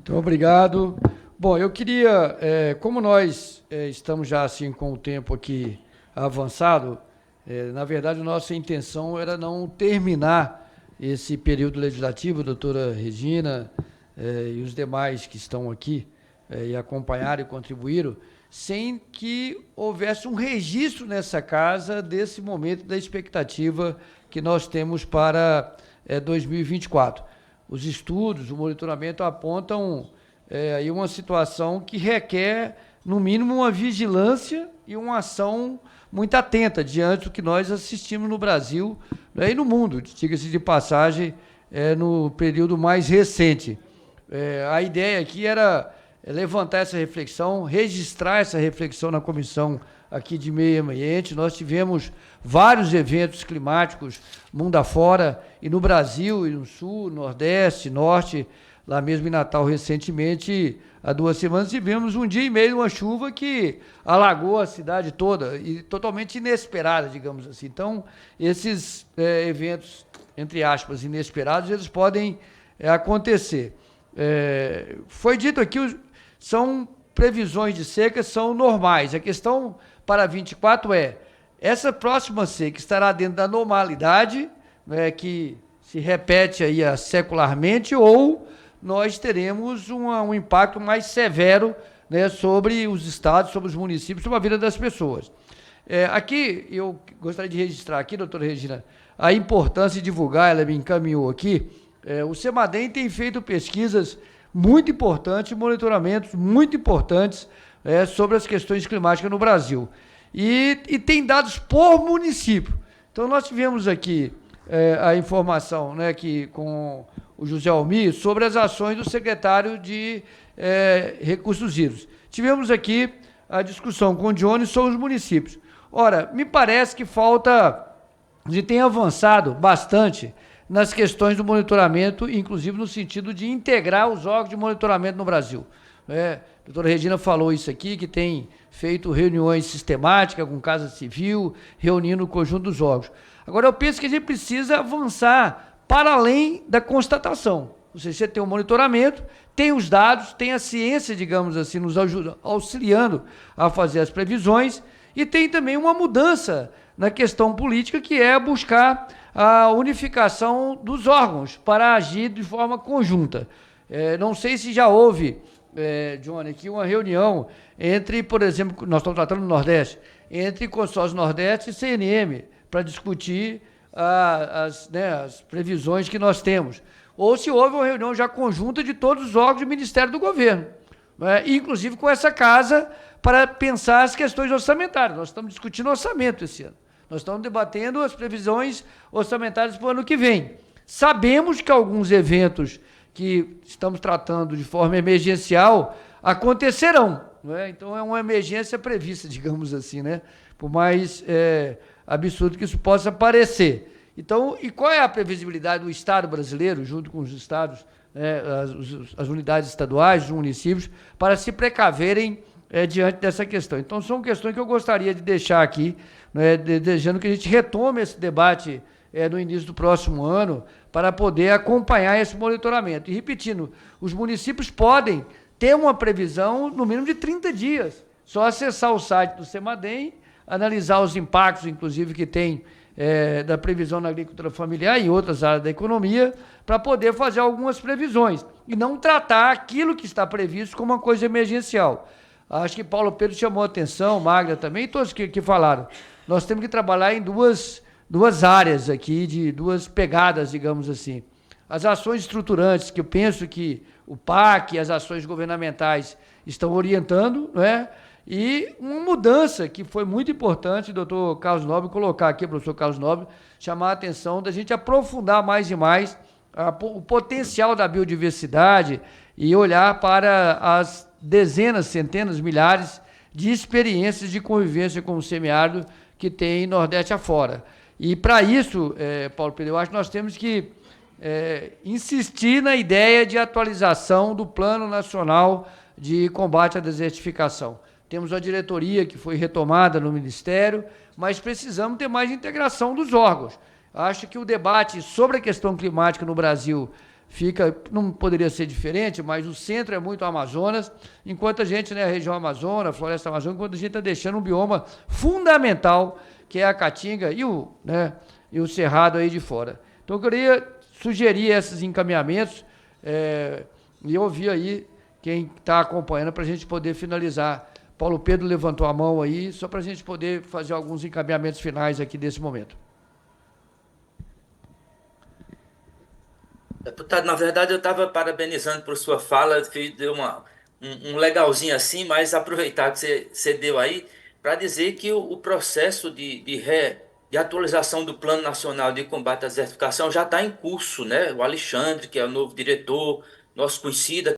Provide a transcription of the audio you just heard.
Então, obrigado. Bom, eu queria, como nós estamos já assim com o tempo aqui avançado, na verdade, nossa intenção era não terminar esse período legislativo, doutora Regina e os demais que estão aqui e acompanharam e contribuíram, sem que houvesse um registro nessa casa desse momento da expectativa que nós temos para 2024. Os estudos, o monitoramento apontam aí uma situação que requer, no mínimo, uma vigilância e uma ação muito atenta diante do que nós assistimos no Brasil, e no mundo, diga-se de passagem, no período mais recente. A ideia aqui era levantar essa reflexão, registrar essa reflexão na comissão aqui de meio ambiente. Nós tivemos vários eventos climáticos mundo afora, e no Brasil, e no Sul, Nordeste, Norte, lá mesmo em Natal, recentemente, há 2 semanas, tivemos um dia e meio de uma chuva que alagou a cidade toda, e totalmente inesperada, digamos assim. Então, esses eventos, entre aspas, inesperados, eles podem acontecer. Foi dito aqui, são previsões de seca, são normais. A questão para 24 essa próxima seca estará dentro da normalidade, que se repete aí secularmente, ou nós teremos um impacto mais severo, sobre os estados, sobre os municípios, sobre a vida das pessoas. Aqui, eu gostaria de registrar aqui, doutora Regina, a importância de divulgar, ela me encaminhou aqui, o CEMADEM tem feito pesquisas muito importantes, monitoramentos muito importantes sobre as questões climáticas no Brasil. E tem dados por município. Então, nós tivemos aqui a informação, que com o José Almir, sobre as ações do secretário de Recursos Hídricos. Tivemos aqui a discussão com o Johnny sobre os municípios. Ora, me parece que a gente tem avançado bastante nas questões do monitoramento, inclusive no sentido de integrar os órgãos de monitoramento no Brasil. A doutora Regina falou isso aqui, que tem feito reuniões sistemáticas com Casa Civil, reunindo o conjunto dos órgãos. Agora, eu penso que a gente precisa avançar para além da constatação. Ou seja, você tem um monitoramento, tem os dados, tem a ciência, digamos assim, nos auxiliando a fazer as previsões, e tem também uma mudança na questão política, que é buscar a unificação dos órgãos para agir de forma conjunta. Não sei se já houve, Johnny, aqui uma reunião entre, por exemplo, nós estamos tratando do Nordeste, entre Consórcio Nordeste e CNM, para discutir as previsões que nós temos. Ou se houve uma reunião já conjunta de todos os órgãos do Ministério do Governo, inclusive com essa casa, para pensar as questões orçamentárias. Nós estamos discutindo orçamento esse ano. Nós estamos debatendo as previsões orçamentárias para o ano que vem. Sabemos que alguns eventos que estamos tratando de forma emergencial acontecerão. Então, é uma emergência prevista, digamos assim, por mais absurdo que isso possa parecer. Então, e qual é a previsibilidade do Estado brasileiro, junto com os estados, as unidades estaduais, os municípios, para se precaverem diante dessa questão? Então, são questões que eu gostaria de deixar aqui, desejando que a gente retome esse debate no início do próximo ano, para poder acompanhar esse monitoramento. E, repetindo, os municípios podem ter uma previsão no mínimo de 30 dias. Só acessar o site do CEMADEM, analisar os impactos, inclusive, que tem da previsão na agricultura familiar e outras áreas da economia, para poder fazer algumas previsões. E não tratar aquilo que está previsto como uma coisa emergencial. Acho que Paulo Pedro chamou a atenção, Magda também, e todos que falaram. Nós temos que trabalhar em duas áreas aqui, de duas pegadas, digamos assim. As ações estruturantes, que eu penso que o PAC e as ações governamentais estão orientando, e uma mudança que foi muito importante, doutor Carlos Nobre, colocar aqui, professor Carlos Nobre, chamar a atenção da gente aprofundar mais e mais o potencial da biodiversidade e olhar para as dezenas, centenas, milhares de experiências de convivência com o semiárido que tem Nordeste afora. E para isso, Paulo Pedro, eu acho que nós temos que insistir na ideia de atualização do Plano Nacional de Combate à Desertificação. Temos a diretoria que foi retomada no Ministério, mas precisamos ter mais integração dos órgãos. Acho que o debate sobre a questão climática no Brasil fica, não poderia ser diferente, mas o centro é muito Amazonas, enquanto a gente, né, a região Amazônia, a floresta amazônica, enquanto a gente está deixando um bioma fundamental, que é a Caatinga e o Cerrado aí de fora. Então eu queria sugerir esses encaminhamentos e ouvir aí quem está acompanhando para a gente poder finalizar. Paulo Pedro levantou a mão aí, só para a gente poder fazer alguns encaminhamentos finais aqui desse momento. Deputado, na verdade eu estava parabenizando por sua fala, que deu um legalzinho assim, mas aproveitar que você deu aí para dizer que o processo de atualização do Plano Nacional de Combate à Desertificação já está em curso, né? O Alexandre, que é o novo diretor, nosso conhecido